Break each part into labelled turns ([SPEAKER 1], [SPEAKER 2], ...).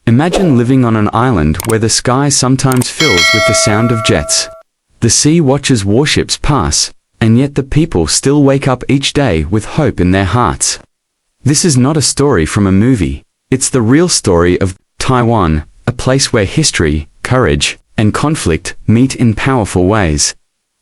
[SPEAKER 1] Imagine living on an island where the sky sometimes fills with the sound of jets. The sea watches warships pass, and yet the people still wake up each day with hope in their hearts. This is not a story from a movie. It's the real story of Taiwan, a place where history, courage, and conflict meet in powerful ways.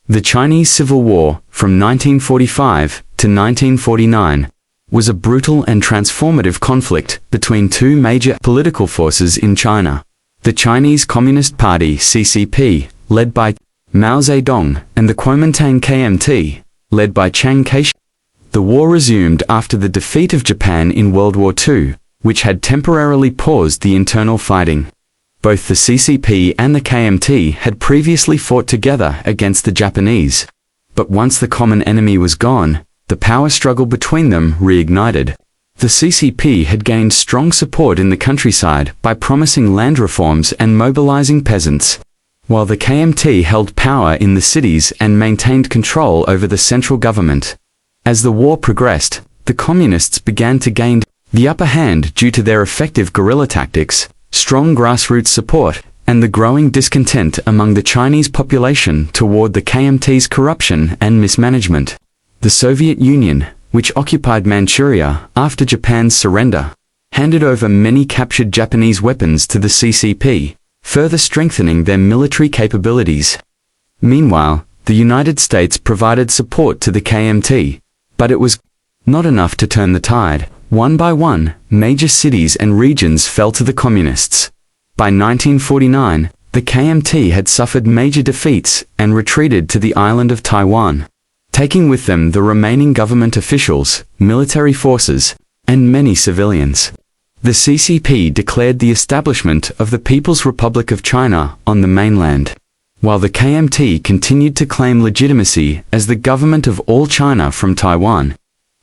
[SPEAKER 1] The Chinese Civil War, from 1945 to 1949, was a brutal and transformative conflict between two major political forces in China. The Chinese Communist Party (CCP), led by Mao Zedong, and the Kuomintang KMT, led by Chiang Kai-shek. The war resumed after the defeat of Japan in World War II, which had temporarily paused the internal fighting. Both the CCP and the KMT had previously fought together against the Japanese. But once the common enemy was gone, the power struggle between them reignited. The CCP had gained strong support in the countryside by promising land reforms and mobilizing peasants, while the KMT held power in the cities and maintained control over the central government. As the war progressed, the communists began to gain the upper hand due to their effective guerrilla tactics, strong grassroots support, and the growing discontent among the Chinese population toward the KMT's corruption and mismanagement. The Soviet Union, which occupied Manchuria after Japan's surrender, handed over many captured Japanese weapons to the CCP, further strengthening their military capabilities. Meanwhile, the United States provided support to the KMT, but it was not enough to turn the tide. One by one, major cities and regions fell to the communists. By 1949, the KMT had suffered major defeats and retreated to the island of Taiwan, taking with them the remaining government officials, military forces, and many civilians. The CCP declared the establishment of the People's Republic of China on the mainland, while the KMT continued to claim legitimacy as the government of all China from Taiwan.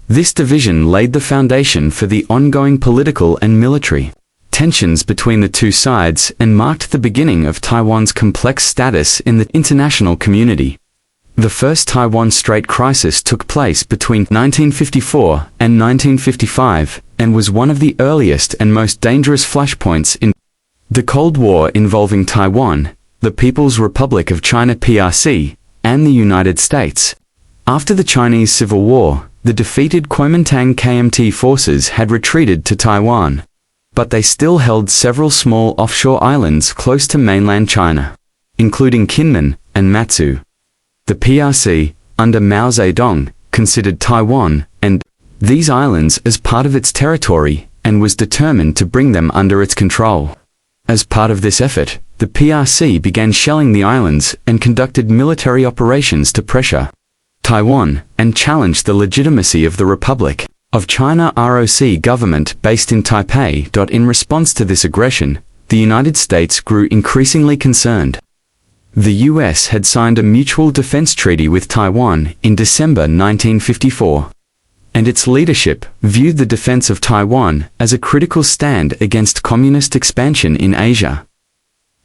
[SPEAKER 1] This division laid the foundation for the ongoing political and military tensions between the two sides and marked the beginning of Taiwan's complex status in the international community. The First Taiwan Strait crisis took place between 1954 and 1955 and was one of the earliest and most dangerous flashpoints in the Cold War involving Taiwan, the People's Republic of China (PRC), and the United States. After the Chinese Civil War, the defeated Kuomintang KMT forces had retreated to Taiwan, but they still held several small offshore islands close to mainland China, including Kinmen and Matsu. The PRC, under Mao Zedong, considered Taiwan and these islands as part of its territory and was determined to bring them under its control. As part of this effort, the PRC began shelling the islands and conducted military operations to pressure Taiwan and challenged the legitimacy of the Republic of China ROC government based in Taipei. In response to this aggression, the United States grew increasingly concerned. The US had signed a mutual defense treaty with Taiwan in December 1954, and its leadership viewed the defense of Taiwan as a critical stand against communist expansion in Asia.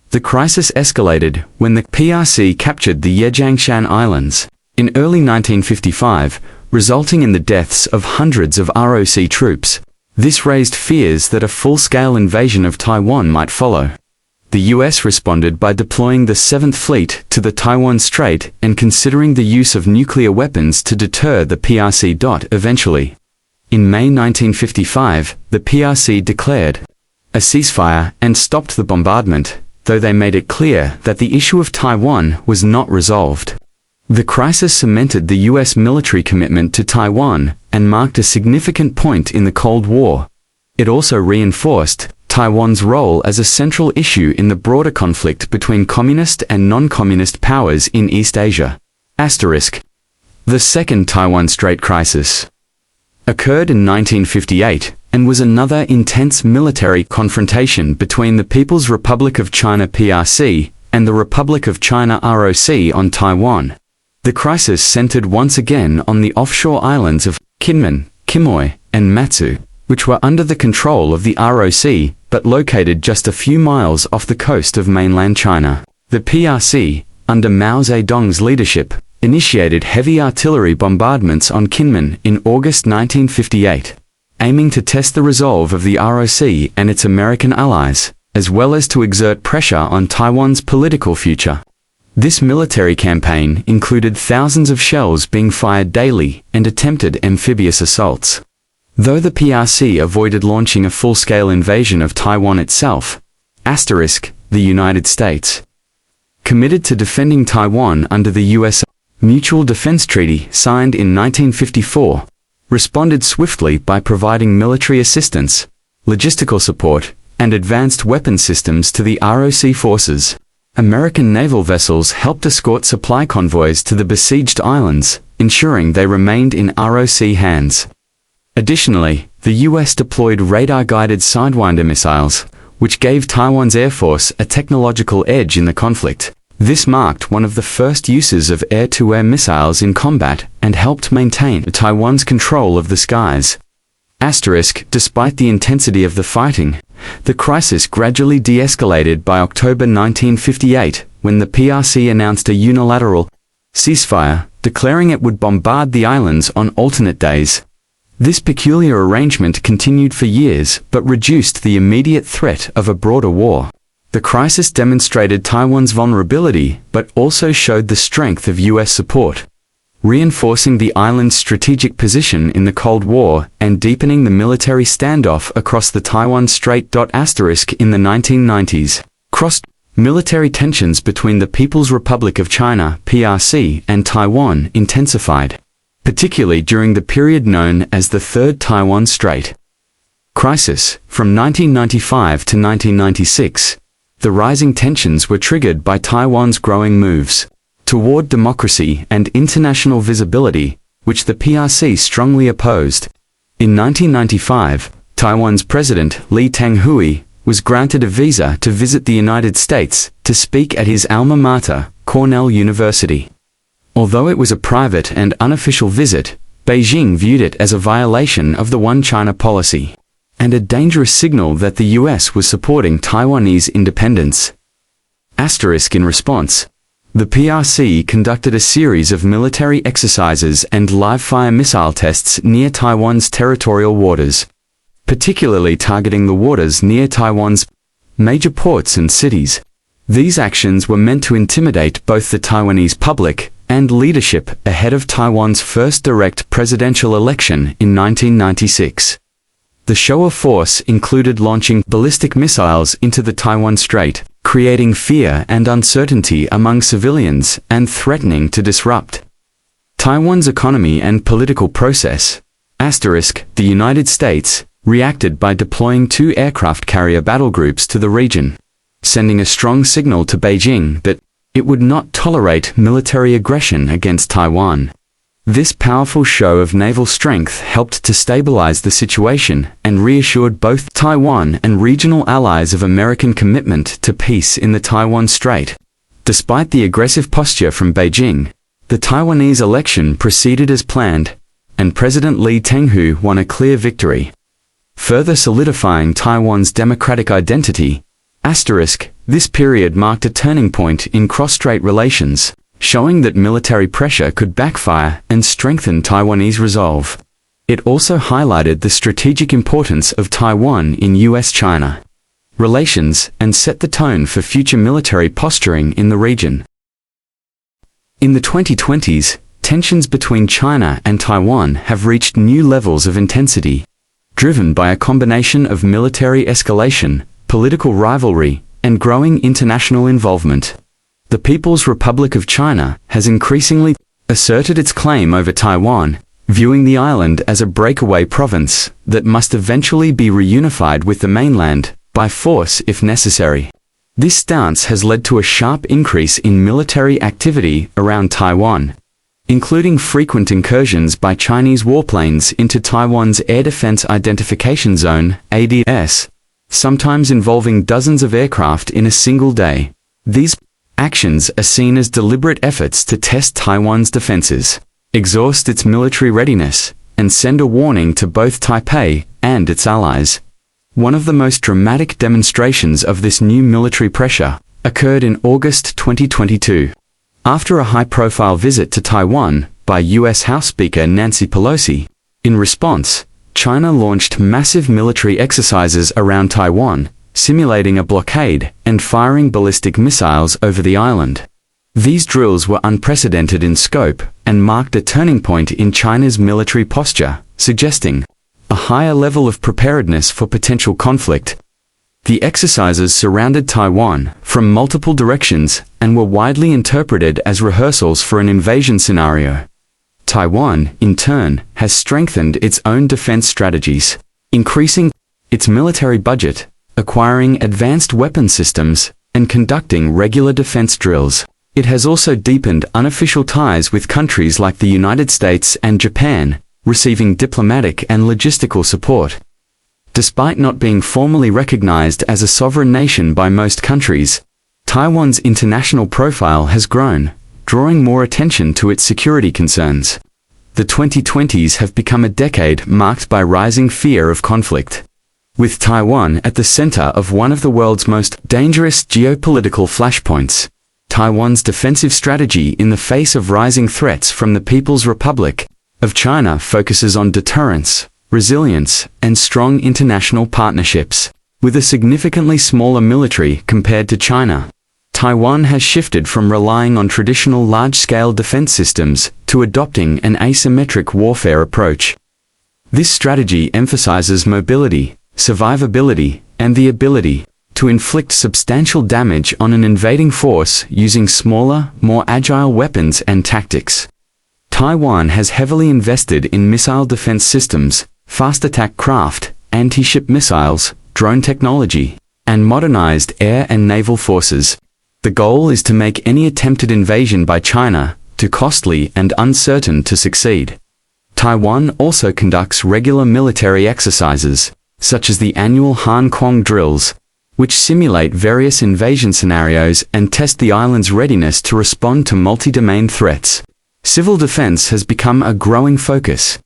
[SPEAKER 1] The crisis escalated when the PRC captured the Yejiangshan Islands in early 1955, resulting in the deaths of hundreds of ROC troops. This raised fears that a full-scale invasion of Taiwan might follow. The US responded by deploying the 7th Fleet to the Taiwan Strait and considering the use of nuclear weapons to deter the PRC. Eventually, in May 1955, the PRC declared a ceasefire and stopped the bombardment, though they made it clear that the issue of Taiwan was not resolved. The crisis cemented the US military commitment to Taiwan and marked a significant point in the Cold War. It also reinforced Taiwan's role as a central issue in the broader conflict between communist and non-communist powers in East Asia. The Second Taiwan Strait Crisis occurred in 1958 and was another intense military confrontation between the People's Republic of China (PRC) and the Republic of China (ROC) on Taiwan. The crisis centered once again on the offshore islands of Kinmen, Quemoy, and Matsu, which were under the control of the ROC, but located just a few miles off the coast of mainland China. The PRC, under Mao Zedong's leadership, initiated heavy artillery bombardments on Kinmen in August 1958, aiming to test the resolve of the ROC and its American allies, as well as to exert pressure on Taiwan's political future. This military campaign included thousands of shells being fired daily and attempted amphibious assaults. Though the PRC avoided launching a full-scale invasion of Taiwan itself, the United States, committed to defending Taiwan under the U.S. Mutual Defense Treaty signed in 1954, responded swiftly by providing military assistance, logistical support, and advanced weapon systems to the ROC forces. American naval vessels helped escort supply convoys to the besieged islands, ensuring they remained in ROC hands. Additionally, the U.S. deployed radar-guided Sidewinder missiles, which gave Taiwan's Air Force a technological edge in the conflict. This marked one of the first uses of air-to-air missiles in combat and helped maintain Taiwan's control of the skies. Despite the intensity of the fighting, the crisis gradually de-escalated by October 1958, when the PRC announced a unilateral ceasefire, declaring it would bombard the islands on alternate days. This peculiar arrangement continued for years but reduced the immediate threat of a broader war. The crisis demonstrated Taiwan's vulnerability but also showed the strength of U.S. support, reinforcing the island's strategic position in the Cold War and deepening the military standoff across the Taiwan Strait. In the 1990s, military tensions between the People's Republic of China (PRC) and Taiwan intensified, particularly during the period known as the Third Taiwan Strait crisis. From 1995 to 1996, the rising tensions were triggered by Taiwan's growing moves toward democracy and international visibility, which the PRC strongly opposed. In 1995, Taiwan's President Lee Teng-hui was granted a visa to visit the United States to speak at his alma mater, Cornell University. Although it was a private and unofficial visit, Beijing viewed it as a violation of the One China policy, and a dangerous signal that the US was supporting Taiwanese independence. In response, the PRC conducted a series of military exercises and live-fire missile tests near Taiwan's territorial waters, particularly targeting the waters near Taiwan's major ports and cities. These actions were meant to intimidate both the Taiwanese public and leadership ahead of Taiwan's first direct presidential election in 1996. The show of force included launching ballistic missiles into the Taiwan Strait, creating fear and uncertainty among civilians and threatening to disrupt Taiwan's economy and political process. The United States reacted by deploying 2 aircraft carrier battle groups to the region, sending a strong signal to Beijing that it would not tolerate military aggression against Taiwan. This powerful show of naval strength helped to stabilize the situation and reassured both Taiwan and regional allies of American commitment to peace in the Taiwan Strait. Despite the aggressive posture from Beijing, the Taiwanese election proceeded as planned, and President Lee Teng-hui won a clear victory, further solidifying Taiwan's democratic identity. This period marked a turning point in cross-strait relations, showing that military pressure could backfire and strengthen Taiwanese resolve. It also highlighted the strategic importance of Taiwan in US-China relations and set the tone for future military posturing in the region. In the 2020s, tensions between China and Taiwan have reached new levels of intensity, driven by a combination of military escalation, political rivalry, and growing international involvement. The People's Republic of China has increasingly asserted its claim over Taiwan, viewing the island as a breakaway province that must eventually be reunified with the mainland, by force if necessary. This stance has led to a sharp increase in military activity around Taiwan, including frequent incursions by Chinese warplanes into Taiwan's Air Defense Identification Zone, ADS, sometimes involving dozens of aircraft in a single day. These actions are seen as deliberate efforts to test Taiwan's defenses, exhaust its military readiness, and send a warning to both Taipei and its allies. One of the most dramatic demonstrations of this new military pressure occurred in August 2022. After a high-profile visit to Taiwan by U.S. House Speaker Nancy Pelosi, in response, China launched massive military exercises around Taiwan, simulating a blockade and firing ballistic missiles over the island. These drills were unprecedented in scope and marked a turning point in China's military posture, suggesting a higher level of preparedness for potential conflict. The exercises surrounded Taiwan from multiple directions and were widely interpreted as rehearsals for an invasion scenario. Taiwan, in turn, has strengthened its own defense strategies, increasing its military budget, acquiring advanced weapon systems, and conducting regular defense drills. It has also deepened unofficial ties with countries like the United States and Japan, receiving diplomatic and logistical support. Despite not being formally recognized as a sovereign nation by most countries, Taiwan's international profile has grown, drawing more attention to its security concerns. The 2020s have become a decade marked by rising fear of conflict. With Taiwan at the center of one of the world's most dangerous geopolitical flashpoints, Taiwan's defensive strategy in the face of rising threats from the People's Republic of China focuses on deterrence, resilience, and strong international partnerships. With a significantly smaller military compared to China, Taiwan has shifted from relying on traditional large-scale defense systems to adopting an asymmetric warfare approach. This strategy emphasizes mobility, survivability, and the ability to inflict substantial damage on an invading force using smaller, more agile weapons and tactics. Taiwan has heavily invested in missile defense systems, fast attack craft, anti-ship missiles, drone technology, and modernized air and naval forces. The goal is to make any attempted invasion by China too costly and uncertain to succeed. Taiwan also conducts regular military exercises, such as the annual Han Kuang drills, which simulate various invasion scenarios and test the island's readiness to respond to multi-domain threats. Civil defense has become a growing focus,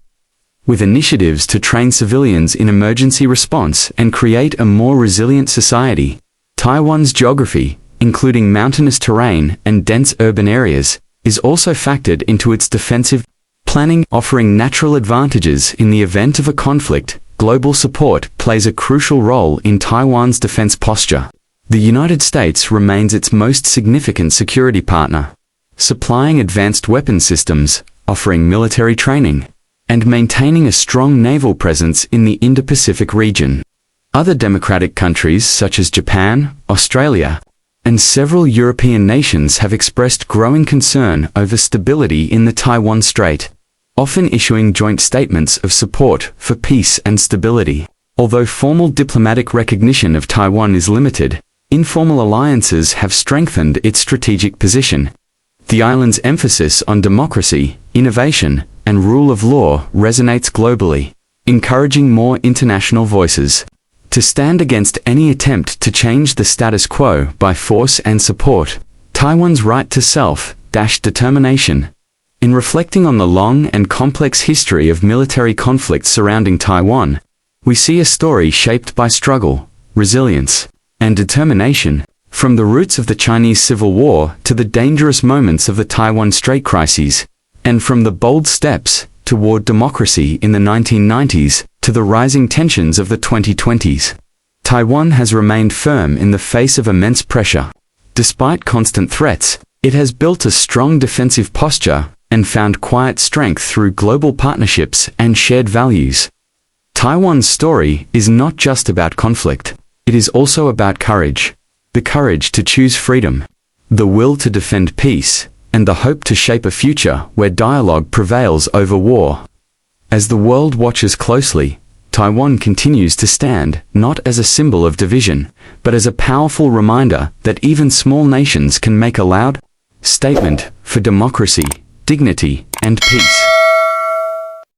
[SPEAKER 1] with initiatives to train civilians in emergency response and create a more resilient society. Taiwan's geography, including mountainous terrain and dense urban areas, is also factored into its defensive planning, offering natural advantages in the event of a conflict. Global support plays a crucial role in Taiwan's defense posture. The United States remains its most significant security partner, supplying advanced weapon systems, offering military training, and maintaining a strong naval presence in the Indo-Pacific region. Other democratic countries such as Japan, Australia, and several European nations have expressed growing concern over stability in the Taiwan Strait, often issuing joint statements of support for peace and stability. Although formal diplomatic recognition of Taiwan is limited, informal alliances have strengthened its strategic position. The island's emphasis on democracy, innovation, and rule of law resonates globally, encouraging more international voices to stand against any attempt to change the status quo by force and support. Taiwan's right to self-determination. In reflecting on the long and complex history of military conflicts surrounding Taiwan, we see a story shaped by struggle, resilience, and determination, from the roots of the Chinese Civil War to the dangerous moments of the Taiwan Strait crises, and from the bold steps toward democracy in the 1990s to the rising tensions of the 2020s. Taiwan has remained firm in the face of immense pressure. Despite constant threats, it has built a strong defensive posture and found quiet strength through global partnerships and shared values. Taiwan's story is not just about conflict. It is also about courage. The courage to choose freedom, the will to defend peace, and the hope to shape a future where dialogue prevails over war. As the world watches closely, Taiwan continues to stand not as a symbol of division, but as a powerful reminder that even small nations can make a loud statement for democracy, dignity, and peace.